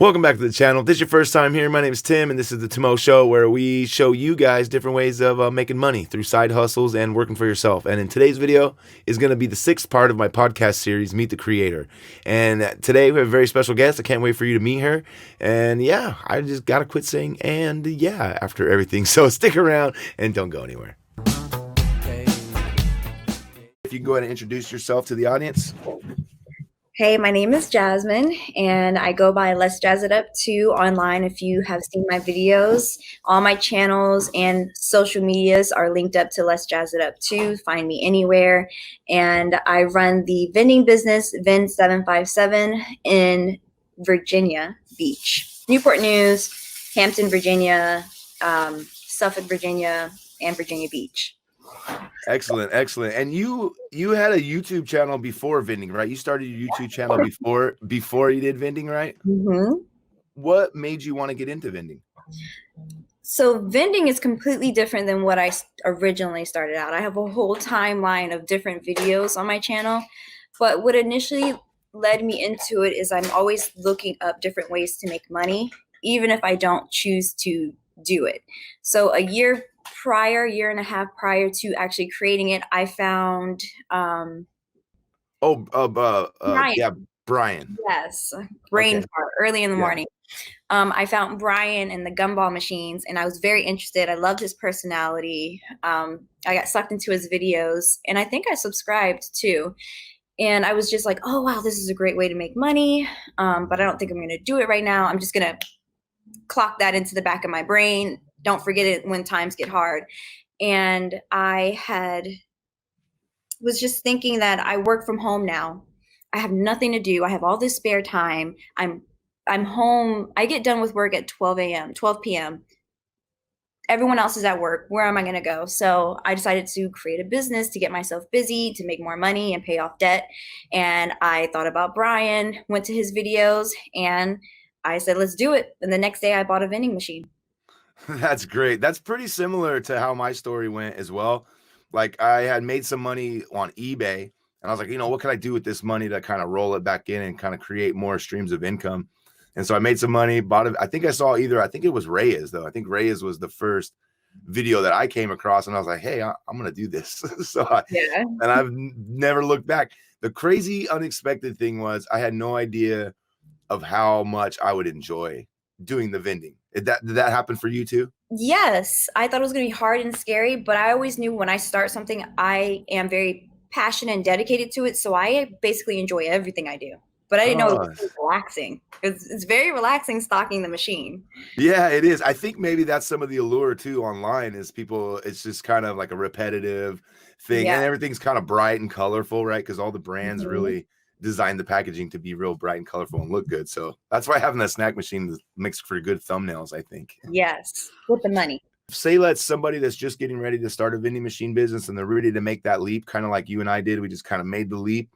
Welcome back to the channel. If this is your first time here, my name is Tim, and this is the Timo Show, where we show you guys different ways of making money through side hustles and working for yourself. And in today's video is going to be the sixth part of my podcast series, Meet the Creator. And today we have a very special guest. I can't wait for you to meet her. And yeah, I just got to quit saying and yeah after everything. So stick around and don't go anywhere. If you can go ahead and introduce yourself to the audience. Hey, my name is Jasmine, and I go by Let's Jazz It Up 2 online. If you have seen my videos, all my channels and social medias are linked up to Let's Jazz It Up 2. Find me anywhere. And I run the vending business, Vend 757, in Virginia Beach, Newport News, Hampton, Virginia, Suffolk, Virginia, and Virginia Beach. Excellent, excellent. And you had a YouTube channel before vending, right? You started your YouTube channel before you did vending, right? Mm-hmm. What made you want to get into vending? So vending is completely different than what I originally started out. I have a whole timeline of different videos on my channel, but what initially led me into it is I'm always looking up different ways to make money, even if I don't choose to do it. So a year and a half prior to actually creating it, I found Brian. Brian. Yes, brain fart early in the morning. I found Brian in the Gumball Machines, and I was very interested. I loved his personality. I got sucked into his videos, and I think I subscribed too. And I was just like, oh wow, this is a great way to make money, but I don't think I'm going to do it right now. I'm just going to clock that into the back of my brain. Don't forget it when times get hard. And I was just thinking that I work from home now. I have nothing to do. I have all this spare time. I'm home. I get done with work at 12 p.m. Everyone else is at work. Where am I going to go? So I decided to create a business to get myself busy, to make more money and pay off debt. And I thought about Brian, went to his videos, and I said, let's do it. And the next day I bought a vending machine. That's great. That's pretty similar to how my story went as well. Like I had made some money on eBay, and I was like, what can I do with this money to kind of roll it back in and kind of create more streams of income? And so I made some money, bought it. I think it was Reyes though. I think Reyes was the first video that I came across, and I was like, hey, I'm going to do this. And I've never looked back. The crazy unexpected thing was I had no idea of how much I would enjoy doing the vending. Did that happen for you too? Yes, I thought it was going to be hard and scary, but I always knew when I start something, I am very passionate and dedicated to it. So I basically enjoy everything I do. But I didn't know it was relaxing. It's very relaxing stocking the machine. Yeah, it is. I think maybe that's some of the allure too online is people, it's just kind of like a repetitive thing, and everything's kind of bright and colorful, right? Because all the brands really design the packaging to be real bright and colorful and look good. So that's why having that snack machine makes for good thumbnails, I think. Yes, with the money. Say let's somebody that's just getting ready to start a vending machine business and they're ready to make that leap, kind of like you and I did. We just kind of made the leap.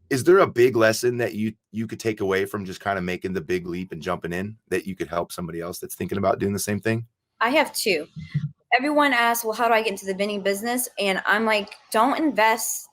Is there a big lesson that you could take away from just kind of making the big leap and jumping in that you could help somebody else that's thinking about doing the same thing? I have two. Everyone asks, well, how do I get into the vending business? And I'm like, don't invest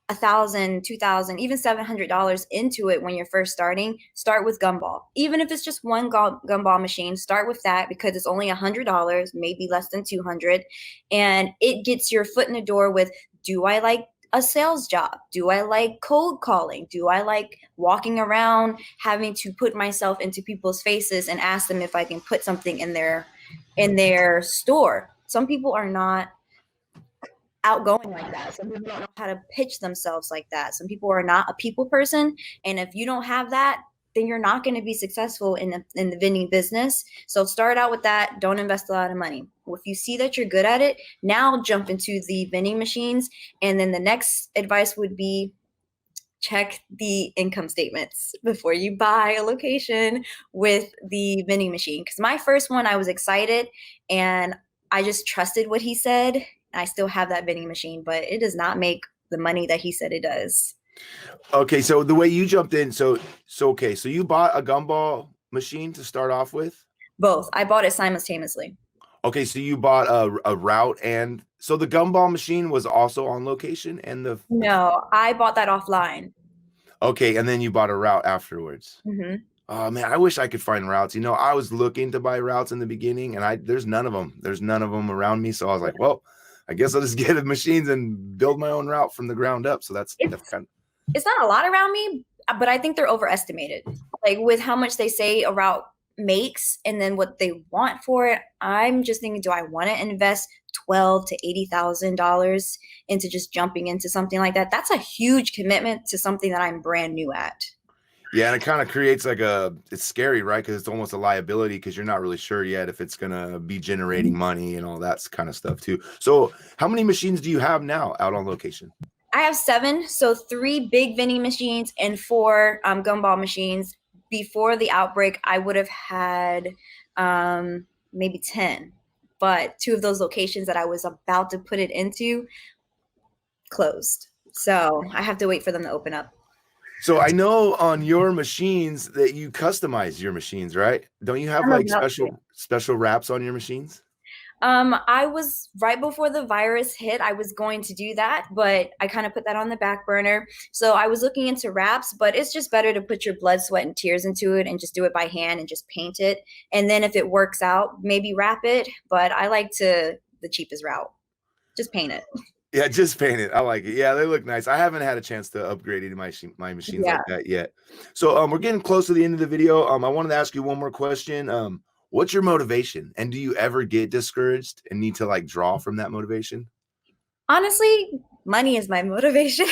$1,000, $2,000, even $700 into it when you're first starting. Start with Gumball. Even if it's just one Gumball machine, start with that because it's only $100, maybe less than $200, and it gets your foot in the door with, do I like a sales job? Do I like cold calling? Do I like walking around having to put myself into people's faces and ask them if I can put something in their store? Some people are not outgoing like that. Some people don't know how to pitch themselves like that. Some people are not a people person, and if you don't have that, then you're not going to be successful in the vending business. So start out with that. Don't invest a lot of money. If you see that you're good at it, now jump into the vending machines. And then the next advice would be check the income statements before you buy a location with the vending machine. Because my first one, I was excited and I just trusted what he said. I still have that vending machine, but it does not make the money that he said it does. Okay, so the way you jumped in, so you bought a Gumball machine to start off with? Both. I bought it simultaneously. Okay, so you bought a route, and so the Gumball machine was also on location, and No, I bought that offline. Okay, and then you bought a route afterwards. Hmm. Oh man, I wish I could find routes. You know, I was looking to buy routes in the beginning, and there's none of them. There's none of them around me. So I was like, well, I guess I'll just get the machines and build my own route from the ground up. So that's kind It's not a lot around me, but I think they're overestimated. Like with how much they say a route makes and then what they want for it. I'm just thinking, do I want to invest $12,000 to $80,000 into just jumping into something like that? That's a huge commitment to something that I'm brand new at. yeah, and it kind of creates like it's scary, right? Because it's almost a liability because you're not really sure yet if it's gonna be generating money and all that kind of stuff too. So how many machines do you have now out on location? I have 7, so 3 big vending machines and 4 gumball machines. Before the outbreak, I would have had maybe 10, but 2 of those locations that I was about to put it into closed. So I have to wait for them to open up. So I know on your machines that you customize your machines, right? Don't you have like special wraps on your machines? I was right before the virus hit, I was going to do that, but I kind of put that on the back burner. So I was looking into wraps, but it's just better to put your blood, sweat, and tears into it and just do it by hand and just paint it. And then if it works out, maybe wrap it. But I like the cheapest route. Just paint it. Yeah, just paint it. I like it. Yeah, they look nice. I haven't had a chance to upgrade any of my machines like that yet. So we're getting close to the end of the video. I wanted to ask you one more question. What's your motivation? And do you ever get discouraged and need to like draw from that motivation? Honestly, money is my motivation.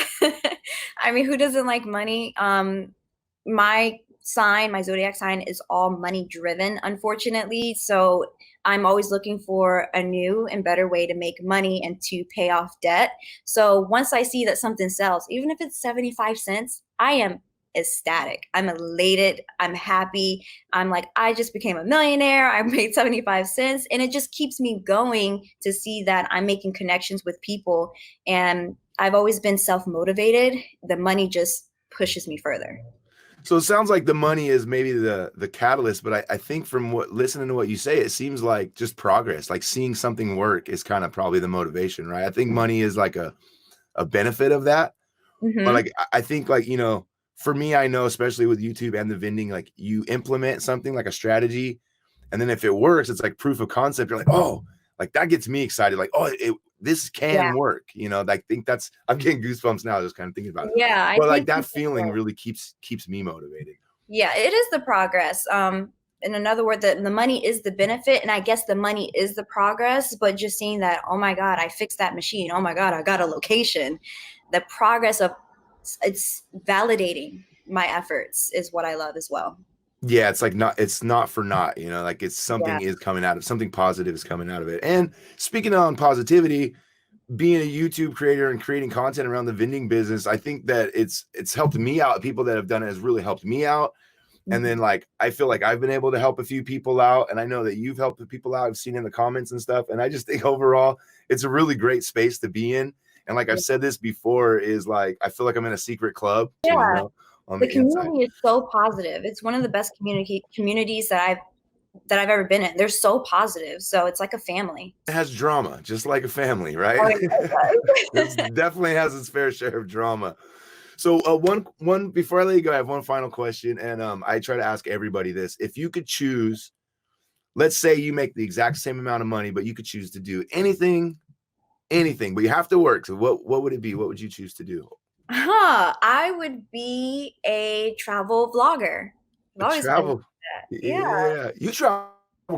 I mean, who doesn't like money? My zodiac sign is all money driven, unfortunately. So I'm always looking for a new and better way to make money and to pay off debt. So once I see that something sells, even if it's 75 cents, I am ecstatic. I'm elated. I'm happy. I'm like, I just became a millionaire. I made 75 cents. And it just keeps me going to see that I'm making connections with people. And I've always been self-motivated. The money just pushes me further. So it sounds like the money is maybe the catalyst, but I think from listening to what you say, it seems like just progress, like seeing something work is kind of probably the motivation, right? I think money is like a benefit of that. Mm-hmm. But like, I think like, you know, for me, I know, especially with YouTube and the vending, like you implement something like a strategy. And then if it works, it's like proof of concept. You're like, oh, like that gets me excited. Like, oh, this can work. You know, I think I'm getting goosebumps now just kind of thinking about it. Yeah. But like that feeling really keeps me motivated. Yeah, it is the progress. In another word, the money is the benefit. And I guess the money is the progress. But just seeing that, oh my God, I fixed that machine. Oh my God, I got a location. The progress of it's validating my efforts is what I love as well. Yeah, it's not for naught, you know, like it's something is coming out of something positive is coming out of it. And speaking on positivity, being a YouTube creator and creating content around the vending business, I think that it's helped me out. People that have done it has really helped me out. And then like I feel like I've been able to help a few people out, and I know that you've helped the people out. I've seen in the comments and stuff. And I just think overall it's a really great space to be in. And like I've said this before, is like I feel like I'm in a secret club. Yeah. You know, on the community is so positive. It's one of the best communities that I've ever been in. They're so positive. So it's like a family. It has drama, just like a family, right? It definitely has its fair share of drama. So one before I let you go, I have one final question. And I try to ask everybody this. If you could choose, let's say you make the exact same amount of money, but you could choose to do anything, but you have to work. So what would it be? What would you choose to do? I would be a travel vlogger. Travel. Yeah. You travel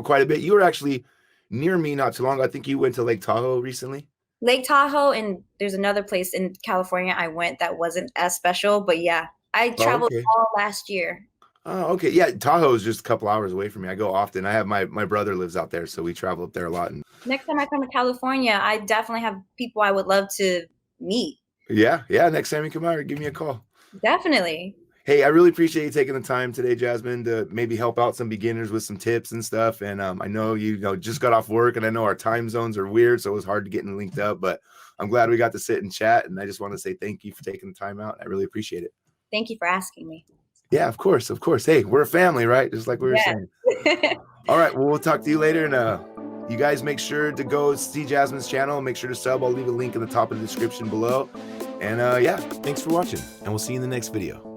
quite a bit. You were actually near me not too long ago. I think you went to Lake Tahoe recently. Lake Tahoe, and there's another place in California I went that wasn't as special, but yeah, I traveled all last year. Oh, okay. Yeah, Tahoe is just a couple hours away from me. I go often. I have my brother lives out there, so we travel up there a lot. And next time I come to California, I definitely have people I would love to meet. Yeah. Next time you come out, give me a call. Definitely. Hey, I really appreciate you taking the time today, Jasmine, to maybe help out some beginners with some tips and stuff. And I know you just got off work, and I know our time zones are weird, so it was hard to get linked up. But I'm glad we got to sit and chat. And I just want to say thank you for taking the time out. I really appreciate it. Thank you for asking me. Yeah, of course. Hey, we're a family, right? Just like we were saying. All right. Well, we'll talk to you later. And you guys make sure to go see Jasmine's channel. Make sure to sub. I'll leave a link in the top of the description below. And yeah, thanks for watching. And we'll see you in the next video.